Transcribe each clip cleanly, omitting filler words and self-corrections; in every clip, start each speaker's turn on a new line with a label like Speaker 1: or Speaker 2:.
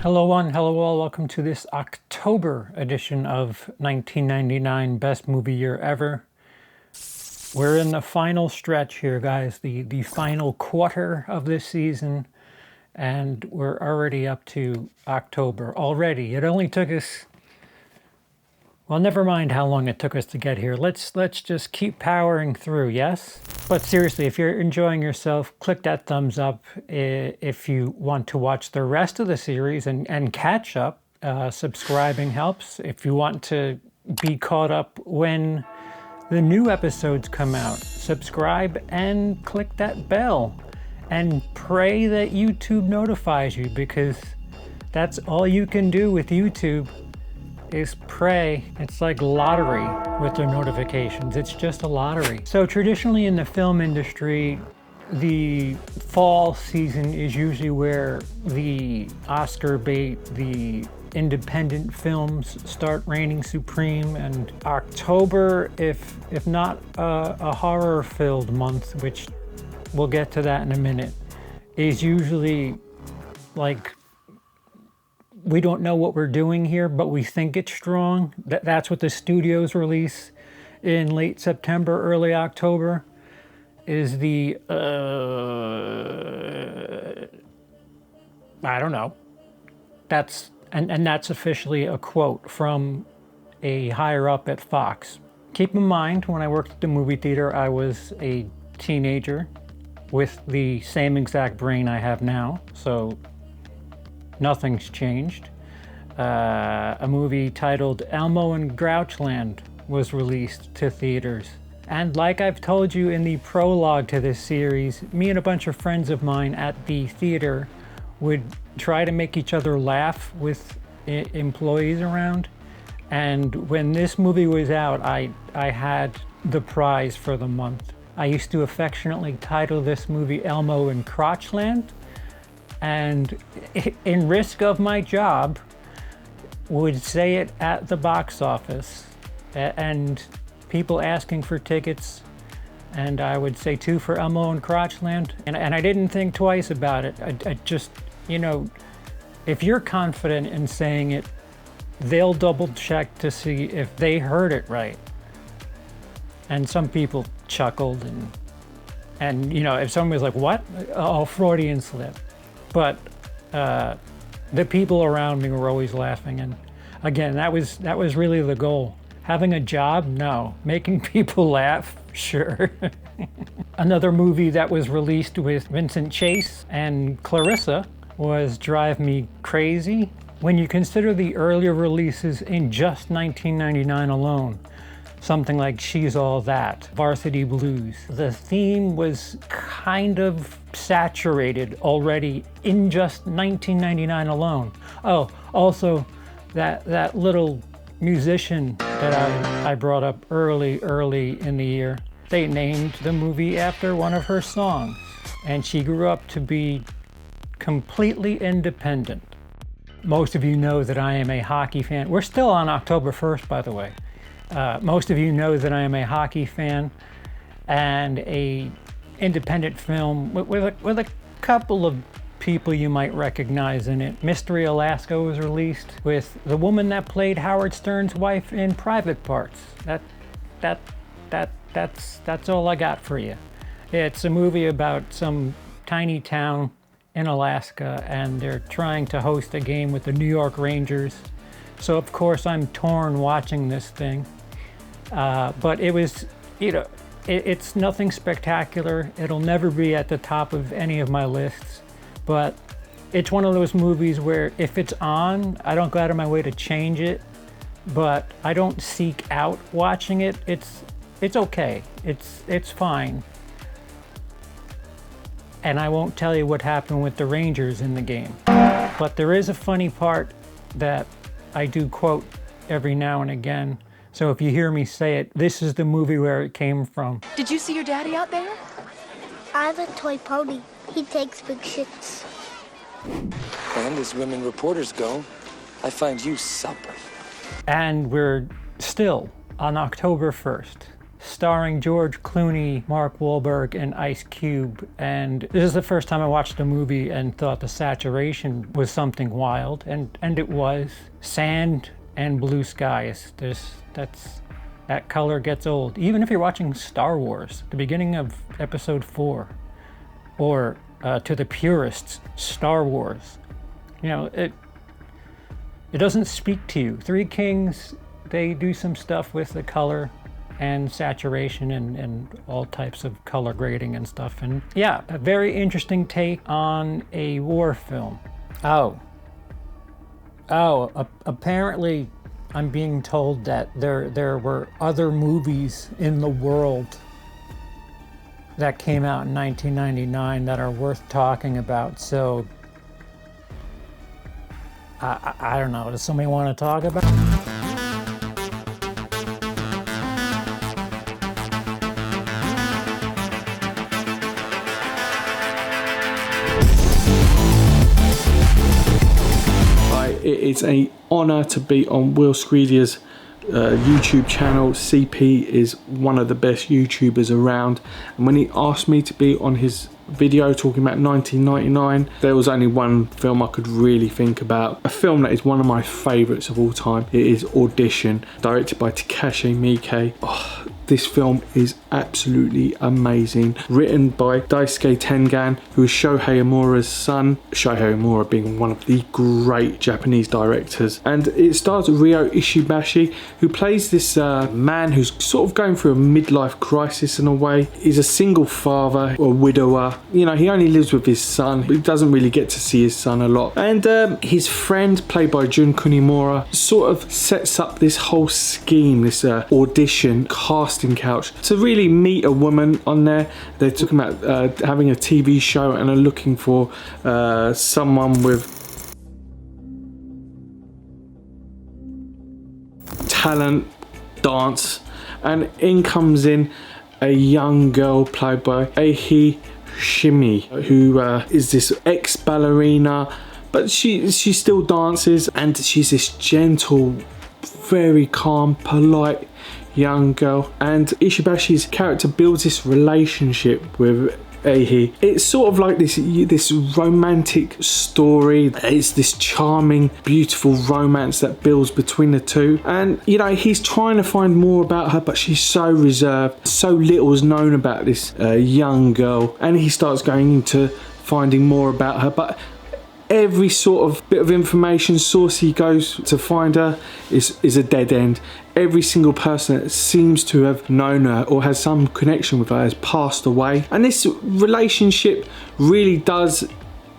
Speaker 1: Hello one, hello all, welcome to this October edition of 1999 Best Movie Year Ever. We're in the final stretch here, guys, the final quarter of this season, and we're already up to October already. It only took us, well, never mind how long it took us to get here. Let's just keep powering through, yes? But seriously, if you're enjoying yourself, click that thumbs up. If you want to watch the rest of the series and catch up, subscribing helps. If you want to be caught up when the new episodes come out, subscribe and click that bell. And pray that YouTube notifies you, because that's all you can do with YouTube is pray. It's like lottery with their notifications. It's just a lottery. So traditionally in the film industry, the fall season is usually where the Oscar bait, the independent films start reigning supreme, and October, if not a horror-filled month, which we'll get to that in a minute, is usually like, we don't know what we're doing here, but we think it's strong. That's what the studios release in late September, early October, is the, I don't know. That's officially a quote from a higher up at Fox. Keep in mind, when I worked at the movie theater, I was a teenager with the same exact brain I have now, so nothing's changed. A movie titled Elmo and Grouchland was released to theaters. And like I've told you in the prologue to this series, me and a bunch of friends of mine at the theater would try to make each other laugh with employees around. And when this movie was out, I had the prize for the month. I used to affectionately title this movie Elmo and Crotchland, and in risk of my job, would say it at the box office, and people asking for tickets, and I would say 2 for Elmo and Crotchland, and I didn't think twice about it. I just, you know, if you're confident in saying it, they'll double check to see if they heard it right. And some people chuckled, and you know, if someone was like, what? Oh, Freudian slip. But the people around me were always laughing, and again, that was really the goal. Having a job? No. Making people laugh? Sure. Another movie that was released with Vincent Chase and Clarissa was Drive Me Crazy. When you consider the earlier releases in just 1999 alone, something like She's All That, Varsity Blues, the theme was kind of saturated already in just 1999 alone. Oh, also that little musician that I brought up early in the year, they named the movie after one of her songs, and she grew up to be completely independent. Most of you know that I am a hockey fan. We're still on October 1st, by the way. Most of you know that I am a hockey fan, and a independent film with a couple of people you might recognize in it. Mystery Alaska was released with the woman that played Howard Stern's wife in Private Parts. That's all I got for you. It's a movie about some tiny town in Alaska, and they're trying to host a game with the New York Rangers. So of course I'm torn watching this thing. But it was, you know, it's nothing spectacular. It'll never be at the top of any of my lists, but it's one of those movies where if it's on, I don't go out of my way to change it, but I don't seek out watching it. It's okay. It's fine. And I won't tell you what happened with the Rangers in the game. But there is a funny part that I do quote every now and again. So if you hear me say it, this is the movie where it came from.
Speaker 2: Did you see your daddy out there?
Speaker 3: I have a toy pony. He takes big shits.
Speaker 4: And as women reporters go, I find you supper.
Speaker 1: And we're still on October 1st, starring George Clooney, Mark Wahlberg, and Ice Cube. And this is the first time I watched the movie and thought the saturation was something wild, and it was. Sand and blue skies. That color gets old. Even if you're watching Star Wars, the beginning of Episode 4, or to the purists, Star Wars, you know, it doesn't speak to you. Three Kings, they do some stuff with the color and saturation and all types of color grading and stuff. And yeah, a very interesting take on a war film. Apparently I'm being told that there were other movies in the world that came out in 1999 that are worth talking about. So I don't know, does somebody want to talk about it?
Speaker 5: It's an honour to be on WILIscredia's YouTube channel. CP is one of the best YouTubers around, and when he asked me to be on his video talking about 1999, there was only one film I could really think about. A film that is one of my favourites of all time. It is Audition, directed by Takashi Miike. Oh, this film is absolutely amazing. Written by Daisuke Tengan, who is Shohei Omura's son. Shohei Omura being one of the great Japanese directors. And it stars Ryo Ishibashi, who plays this man who's sort of going through a midlife crisis in a way. He's a single father, a widower. You know, he only lives with his son, but he doesn't really get to see his son a lot. And his friend, played by Jun Kunimura, sort of sets up this whole scheme, this audition casting couch to really meet a woman on there. They're talking about having a TV show and are looking for someone with talent, dance, and in comes in a young girl played by Eihi Shimi, who is this ex-ballerina, but she still dances, and she's this gentle, very calm, polite young girl. And Ishibashi's character builds this relationship with Eihi. It's sort of like this romantic story. It's this charming, beautiful romance that builds between the two. And you know, he's trying to find more about her, but she's so reserved. So little is known about this young girl, and he starts going into finding more about her. But every sort of bit of information source he goes to find her is a dead end. Every single person that seems to have known her or has some connection with her has passed away. And this relationship really does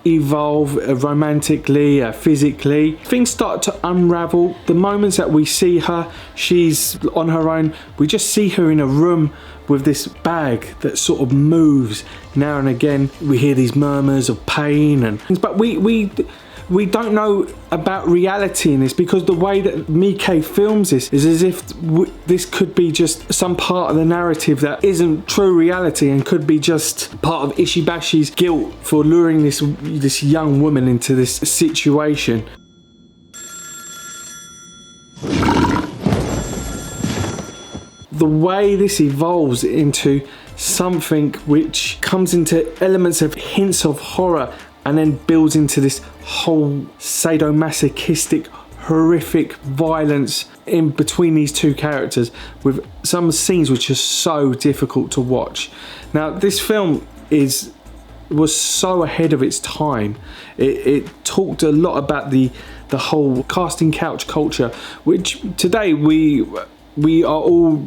Speaker 5: evolve romantically, physically. Things start to unravel. The moments that we see her, she's on her own. We just see her in a room with this bag that sort of moves now and again. We hear these murmurs of pain and things, but we don't know about reality in this, because the way that Miike films this is as if this could be just some part of the narrative that isn't true reality and could be just part of Ishibashi's guilt for luring this young woman into this situation. The way this evolves into something which comes into elements of hints of horror and then builds into this whole sadomasochistic, horrific violence in between these two characters, with some scenes which are so difficult to watch. Now, this film was so ahead of its time. It talked a lot about the whole casting couch culture, which today we are all,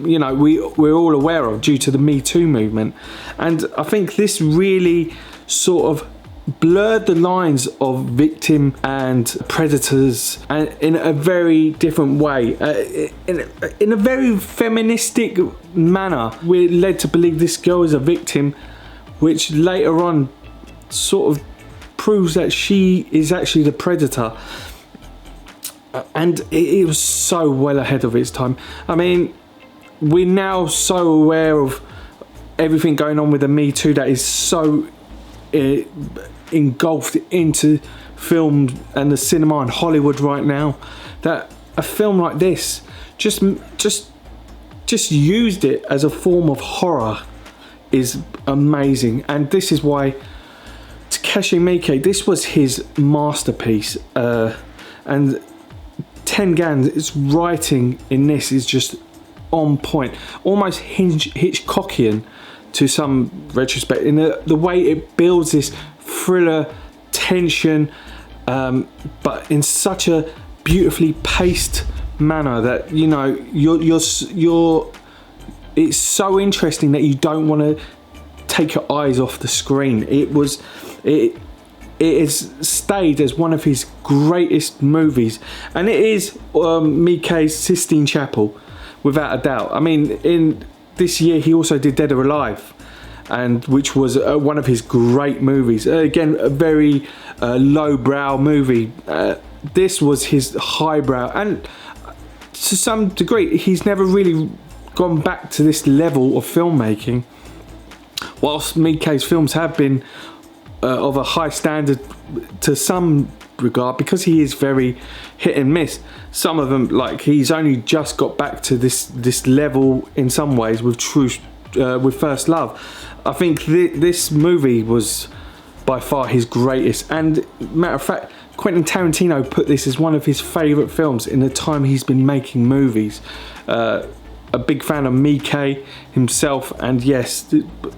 Speaker 5: you know, we're all aware of due to the Me Too movement. And I think this really sort of blurred the lines of victim and predators, and in a very different way, in a very feministic manner. We're led to believe this girl is a victim, which later on sort of proves that she is actually the predator. And it was so well ahead of its time. I mean, we're now so aware of everything going on with the Me Too that is so engulfed into film and the cinema and Hollywood right now, that a film like this just used it as a form of horror is amazing. And this is why Takeshi Miike, this was his masterpiece, and Tengan's writing in this is just on point, almost Hitchcockian to some retrospect, in the way it builds this thriller tension, but in such a beautifully paced manner that, you know, you're it's so interesting that you don't want to take your eyes off the screen. It has stayed as one of his greatest movies, and it is Miike's Sistine Chapel, without a doubt. I mean, in this year he also did Dead or Alive, and which was one of his great movies. Again, a very lowbrow movie. This was his highbrow, and to some degree he's never really gone back to this level of filmmaking. Whilst Miike's films have been of a high standard to some regard, because he is very hit and miss. Some of them, like, he's only just got back to this level in some ways with with First Love. I think this movie was by far his greatest, and matter of fact, Quentin Tarantino put this as one of his favourite films in the time he's been making movies. A big fan of Miike himself, and yes,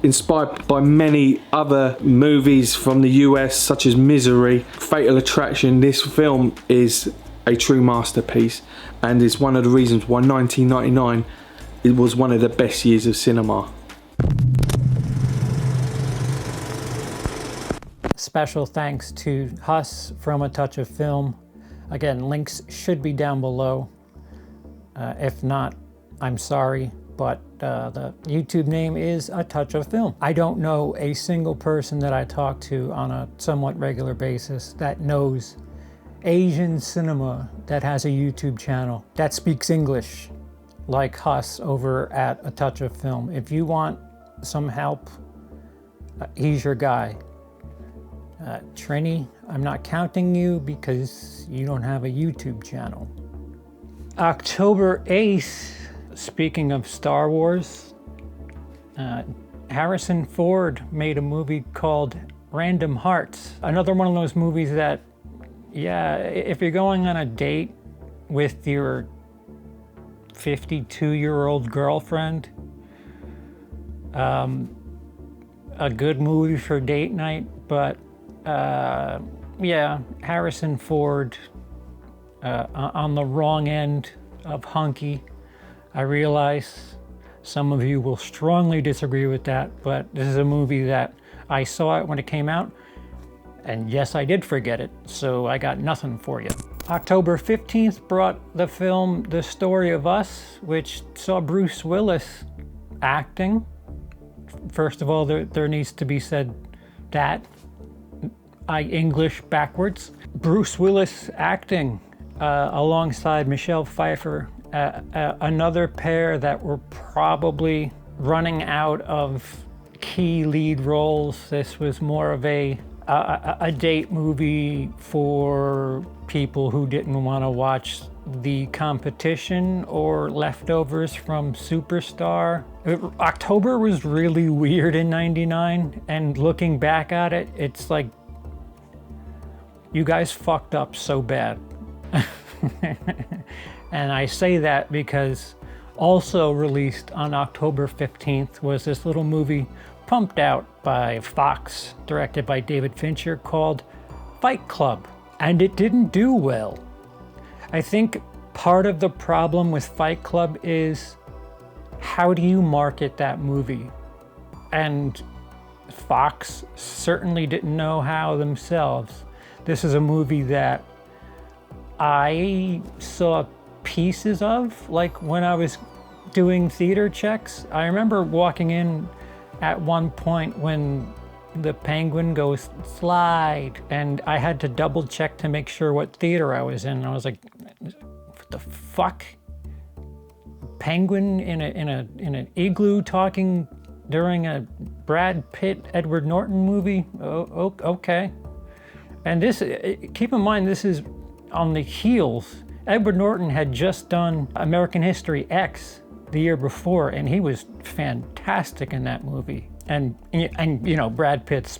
Speaker 5: inspired by many other movies from the US such as Misery, Fatal Attraction. This film is a true masterpiece, and is one of the reasons why 1999 it was one of the best years of cinema.
Speaker 1: Special thanks to Huss from A Touch of Film. Again, links should be down below. If not, I'm sorry, but the YouTube name is A Touch of Film. I don't know a single person that I talk to on a somewhat regular basis that knows Asian cinema that has a YouTube channel that speaks English like Huss over at A Touch of Film. If you want some help, he's your guy. Trini, I'm not counting you because you don't have a YouTube channel. October 8th, speaking of Star Wars, Harrison Ford made a movie called Random Hearts. Another one of those movies that, yeah, if you're going on a date with your 52-year-old girlfriend, a good movie for date night, but yeah, Harrison Ford on the wrong end of hunky. I realize some of you will strongly disagree with that, but this is a movie that I saw it when it came out, and yes, I did forget it, so I got nothing for you. October 15th brought the film The Story of Us, which saw Bruce Willis acting. First of all, there needs to be said that I English backwards. Bruce Willis acting alongside Michelle Pfeiffer, another pair that were probably running out of key lead roles. This was more of a date movie for people who didn't want to watch The Competition or Leftovers from Superstar. October was really weird in '99, and looking back at it, it's like, you guys fucked up so bad. And I say that because also released on October 15th was this little movie pumped out by Fox, directed by David Fincher, called Fight Club. And it didn't do well. I think part of the problem with Fight Club is, how do you market that movie? And Fox certainly didn't know how themselves. This is a movie that I saw pieces of, like when I was doing theater checks. I remember walking in at one point when the penguin goes slide, and I had to double check to make sure what theater I was in. And I was like, what the fuck? Penguin in an igloo talking during a Brad Pitt, Edward Norton movie? Oh, okay. And this, keep in mind, this is on the heels. Edward Norton had just done American History X the year before, and he was fantastic in that movie. And you know, Brad Pitt's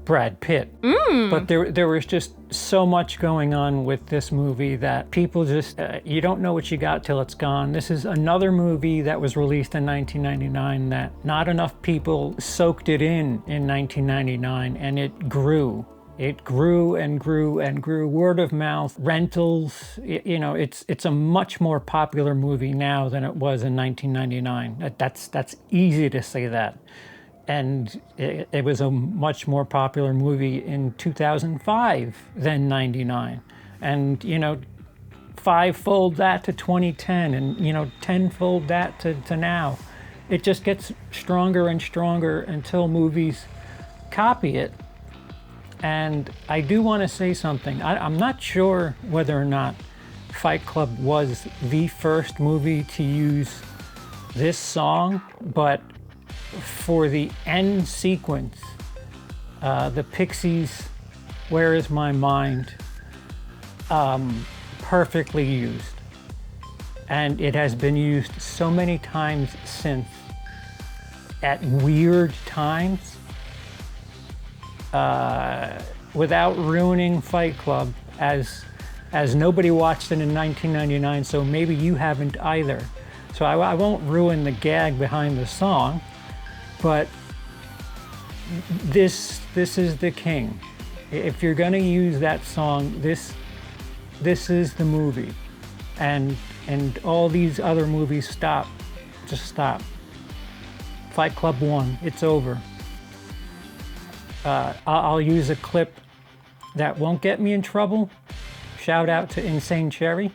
Speaker 1: Brad Pitt. But there was just so much going on with this movie that people just, you don't know what you got till it's gone. This is another movie that was released in 1999 that not enough people soaked it in 1999, and it grew. It grew and grew and grew. Word of mouth, rentals, you know, it's a much more popular movie now than it was in 1999. That's easy to say that. And it was a much more popular movie in 2005 than 99. And, you know, five-fold that to 2010, and, you know, tenfold that to now. It just gets stronger and stronger until movies copy it. And I do want to say something. I'm not sure whether or not Fight Club was the first movie to use this song, but for the end sequence, the Pixies' Where Is My Mind, perfectly used. And it has been used so many times since, at weird times, without ruining Fight Club, as nobody watched it in 1999, so maybe you haven't either. So I won't ruin the gag behind the song, but this is the king. If you're gonna use that song, this is the movie, and all these other movies stop. Just stop. Fight Club 1, it's over. I'll use a clip that won't get me in trouble. Shout out to Insane Cherry.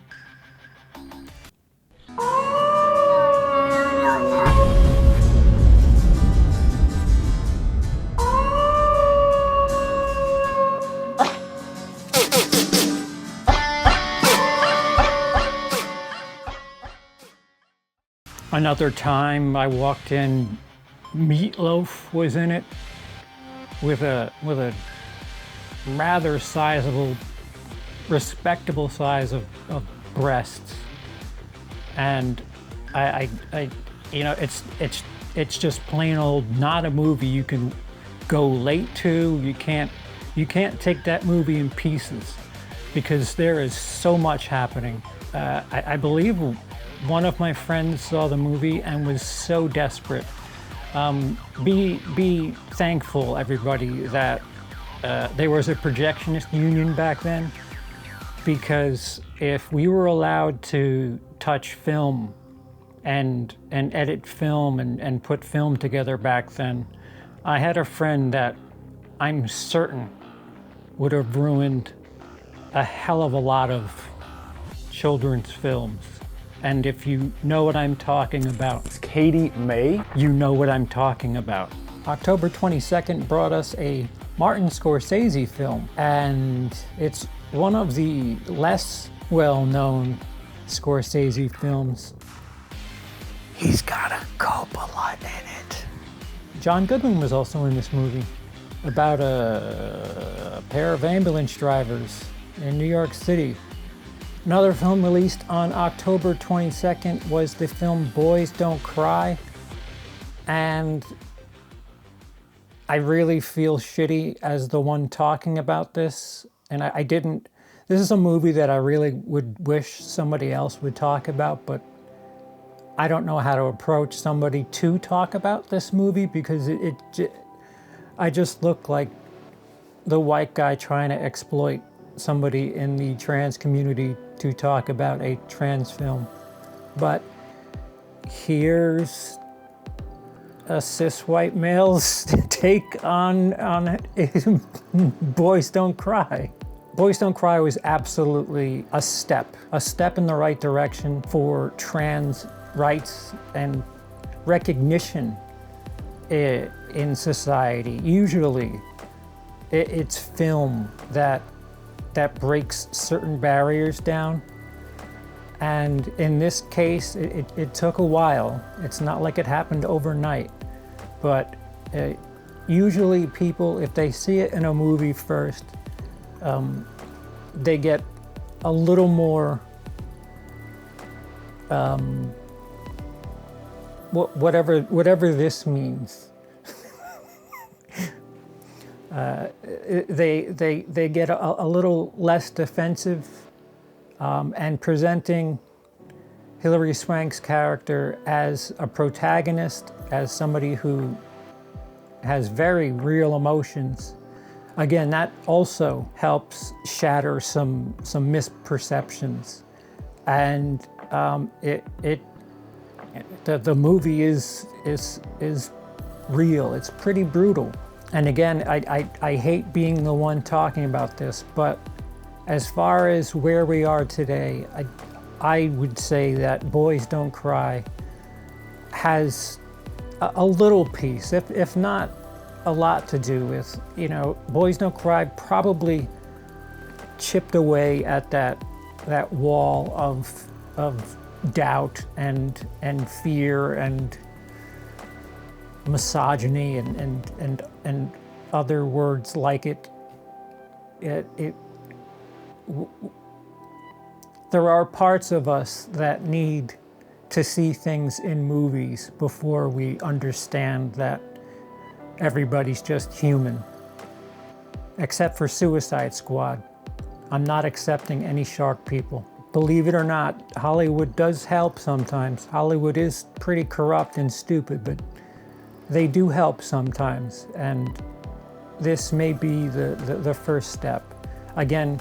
Speaker 1: Another time I walked in, Meatloaf was in it with a rather sizable, respectable size of breasts, and I you know, it's just plain old not a movie you can go late to. You can't take that movie in pieces because there is so much happening. I believe one of my friends saw the movie and was so desperate. Be thankful, everybody, that there was a projectionist union back then, because if we were allowed to touch film and edit film and put film together back then, I had a friend that I'm certain would have ruined a hell of a lot of children's films. And if you know what I'm talking about,
Speaker 2: It's Katie May.
Speaker 1: you know what I'm talking about. October 22nd brought us a Martin Scorsese film, and it's one of the less well-known Scorsese films. He's got a Coppola in it. John Goodman was also in this movie, about a pair of ambulance drivers in New York City. Another film released on October 22nd was the film Boys Don't Cry. And I really feel shitty as the one talking about this. And I didn't, this is a movie that I really would wish somebody else would talk about, but I don't know how to approach somebody to talk about this movie because I just look like the white guy trying to exploit somebody in the trans community to talk about a trans film. But here's a cis white male's take on Boys Don't Cry. Boys Don't Cry was absolutely a step in the right direction for trans rights and recognition in society. Usually, it's film that breaks certain barriers down. And in this case, it took a while. It's not like it happened overnight. But usually people, if they see it in a movie first, they get a little more, whatever this means. They get a little less defensive, and presenting Hilary Swank's character as a protagonist, as somebody who has very real emotions. Again, that also helps shatter some misperceptions, and the movie is real. It's pretty brutal. And again, I hate being the one talking about this, but as far as where we are today, I would say that Boys Don't Cry has a little piece, if not a lot, to do with, Boys Don't Cry probably chipped away at that wall of doubt and fear and misogyny and other words like it. There are parts of us that need to see things in movies before we understand that everybody's just human. Except for Suicide Squad. I'm not accepting any shark people. Believe it or not, Hollywood does help sometimes. Hollywood is pretty corrupt and stupid, but they do help sometimes. And this may be the first step. Again,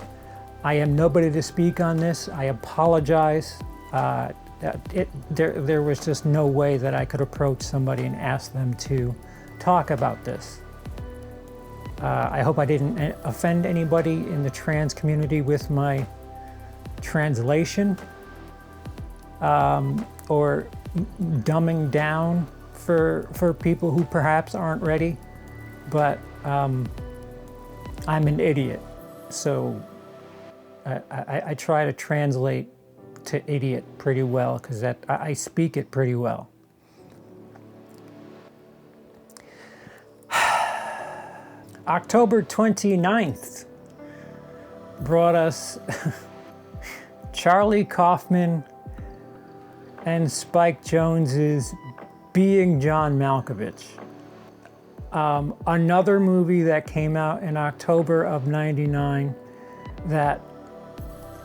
Speaker 1: I am nobody to speak on this. I apologize. There was just no way that I could approach somebody and ask them to talk about this. I hope I didn't offend anybody in the trans community with my translation or dumbing down for people who perhaps aren't ready. But I'm an idiot, so I try to translate to idiot pretty well because I speak it pretty well. October 29th brought us Charlie Kaufman and Spike Jonze's Being John Malkovich. Another movie that came out in October of '99 that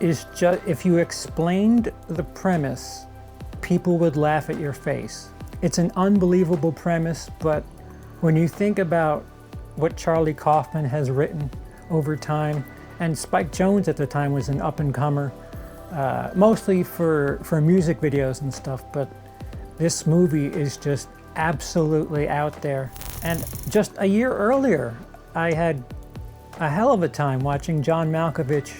Speaker 1: is just, if you explained the premise, people would laugh at your face. It's an unbelievable premise, but when you think about what Charlie Kaufman has written over time, and Spike Jonze at the time was an up-and-comer, mostly for music videos and stuff, but this movie is just absolutely out there. And just a year earlier, I had a hell of a time watching John Malkovich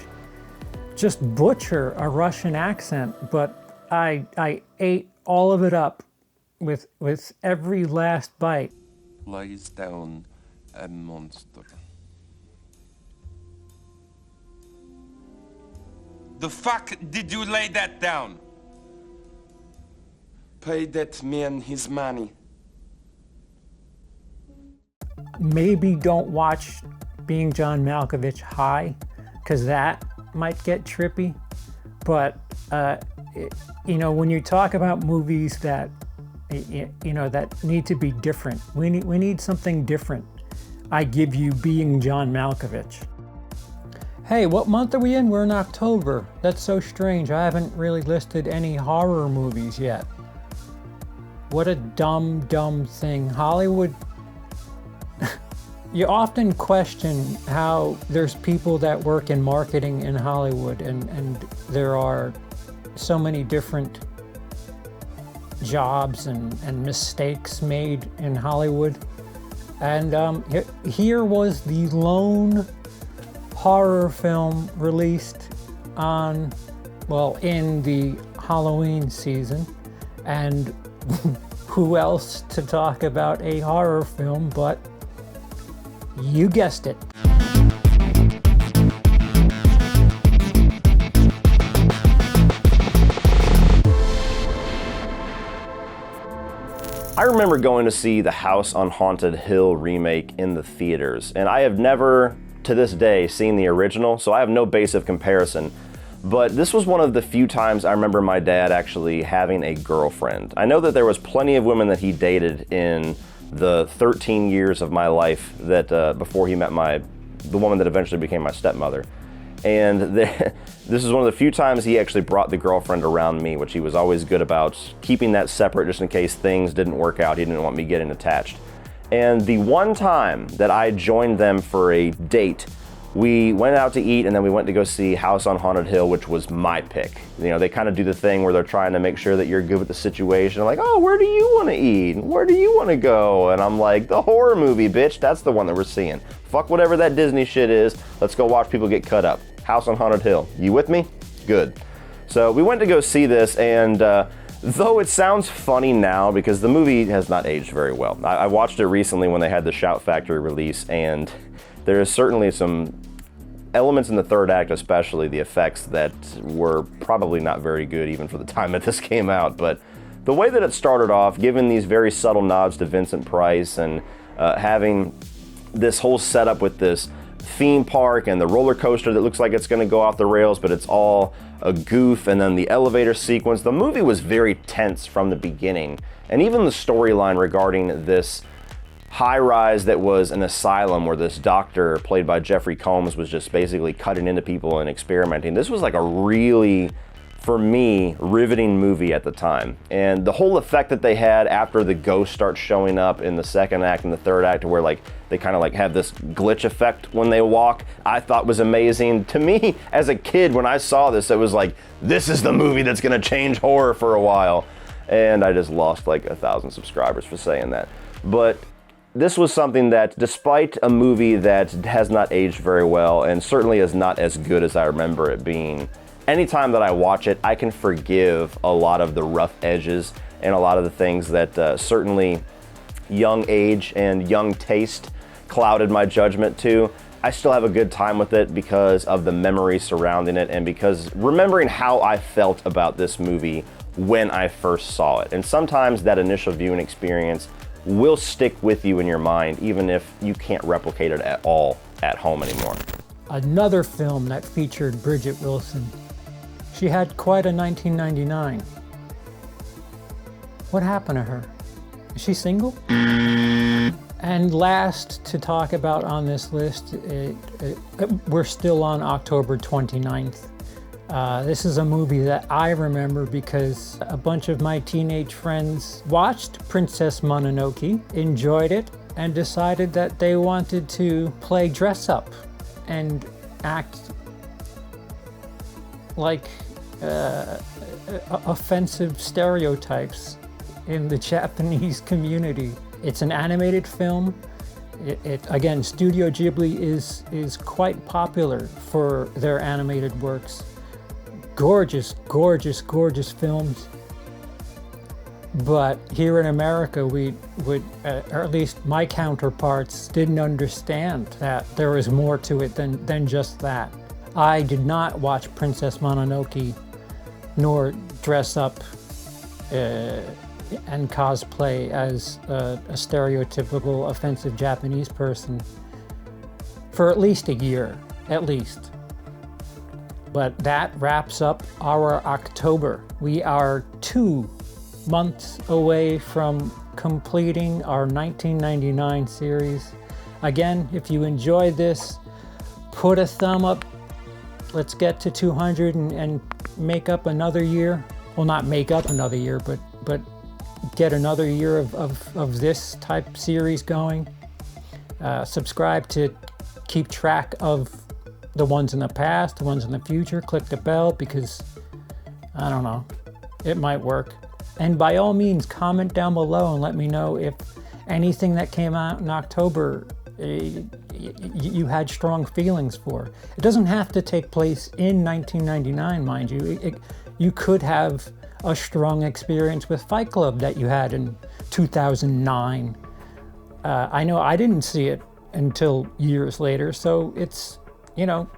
Speaker 1: just butcher a Russian accent, but I ate all of it up with every last bite.
Speaker 2: Lies down a monster. The fuck did you lay that down?
Speaker 4: Pay that man his money.
Speaker 1: Maybe don't watch Being John Malkovich high, because that might get trippy. But, when you talk about movies that, that need to be different, we need something different. I give you Being John Malkovich. Hey, what month are we in? We're in October. That's so strange. I haven't really listed any horror movies yet. What a dumb thing. Hollywood... You often question how there's people that work in marketing in Hollywood, and there are so many different jobs and mistakes made in Hollywood. And here was the lone horror film released on, well, in the Halloween season. And who else to talk about a horror film but, you guessed it.
Speaker 6: I remember going to see the House on Haunted Hill remake in the theaters, and I have never, to this day, seen the original, so I have no base of comparison. But this was one of the few times I remember my dad actually having a girlfriend. I know that there was plenty of women that he dated in the 13 years of my life that before he met the woman that eventually became my stepmother. And this is one of the few times he actually brought the girlfriend around me, which he was always good about, keeping that separate just in case things didn't work out. He didn't want me getting attached. And the one time that I joined them for a date, we went out to eat and then we went to go see House on Haunted Hill, which was my pick. You know, they kind of do the thing where they're trying to make sure that you're good with the situation. Like, oh, where do you want to eat? Where do you want to go? And I'm like, the horror movie, bitch. That's the one that we're seeing. Fuck whatever that Disney shit is. Let's go watch people get cut up. House on Haunted Hill. You with me? Good. So we went to go see this, and though it sounds funny now because the movie has not aged very well. I watched it recently when they had the Shout Factory release, and there is certainly some elements in the third act, especially the effects, that were probably not very good even for the time that this came out. But the way that it started off, given these very subtle nods to Vincent Price and having this whole setup with this theme park and the roller coaster that looks like it's going to go off the rails, but it's all a goof, and then the elevator sequence. The movie was very tense from the beginning, and even the storyline regarding this high-rise that was an asylum where this doctor, played by Jeffrey Combs, was just basically cutting into people and experimenting. This was like a really, for me, riveting movie at the time. And the whole effect that they had after the ghost starts showing up in the second act and the third act, where like they kind of like have this glitch effect when they walk, I thought was amazing. To me, as a kid, when I saw this, it was like, this is the movie that's gonna change horror for a while. And I just lost like 1,000 subscribers for saying that. But this was something that, despite a movie that has not aged very well and certainly is not as good as I remember it being, anytime that I watch it, I can forgive a lot of the rough edges and a lot of the things that certainly young age and young taste clouded my judgment to. I still have a good time with it because of the memory surrounding it and because remembering how I felt about this movie when I first saw it. And sometimes that initial viewing experience will stick with you in your mind, even if you can't replicate it at all at home anymore.
Speaker 1: Another film that featured Bridget Wilson. She had quite a 1999. What happened to her? Is she single? And last to talk about on this list, we're still on October 29th. This is a movie that I remember because a bunch of my teenage friends watched Princess Mononoke, enjoyed it, and decided that they wanted to play dress up and act like offensive stereotypes in the Japanese community. It's an animated film. Again, Studio Ghibli is quite popular for their animated works. Gorgeous, gorgeous, gorgeous films. But here in America, we would, or at least my counterparts, didn't understand that there was more to it than just that. I did not watch Princess Mononoke, nor dress up and cosplay as a stereotypical offensive Japanese person for at least a year, at least. But that wraps up our October. We are 2 months away from completing our 1999 series. Again, if you enjoyed this, put a thumb up. Let's get to 200 and make up another year. Well, not make up another year, but get another year of this type series going. Subscribe to keep track of the ones in the past, the ones in the future. Click the bell because, I don't know, it might work. And by all means, comment down below and let me know if anything that came out in October you had strong feelings for. It doesn't have to take place in 1999, mind you. You could have a strong experience with Fight Club that you had in 2009. I know I didn't see it until years later, so it's, you know,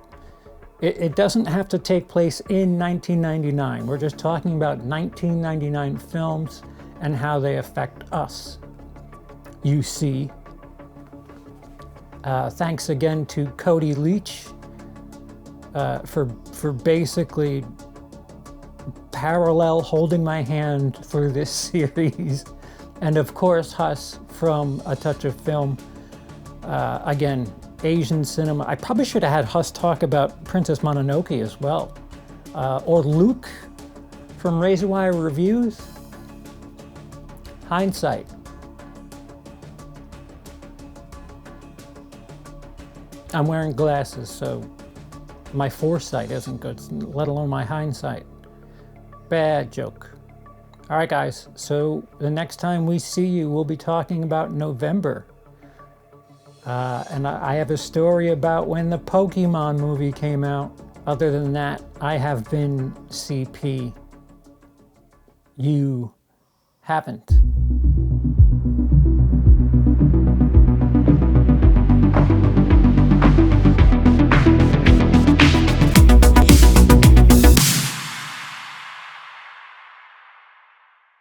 Speaker 1: it doesn't have to take place in 1999. We're just talking about 1999 films and how they affect us. You see. Thanks again to Cody Leach for basically parallel holding my hand through this series. And of course, Huss from A Touch of Film. Again, Asian cinema. I probably should have had Huss talk about Princess Mononoke as well. Or Luke from Razor Wire Reviews. Hindsight. I'm wearing glasses, so my foresight isn't good, let alone my hindsight. Bad joke. All right, guys, so the next time we see you, we'll be talking about November. And I have a story about when the Pokemon movie came out. Other than that, I have been CP. You haven't.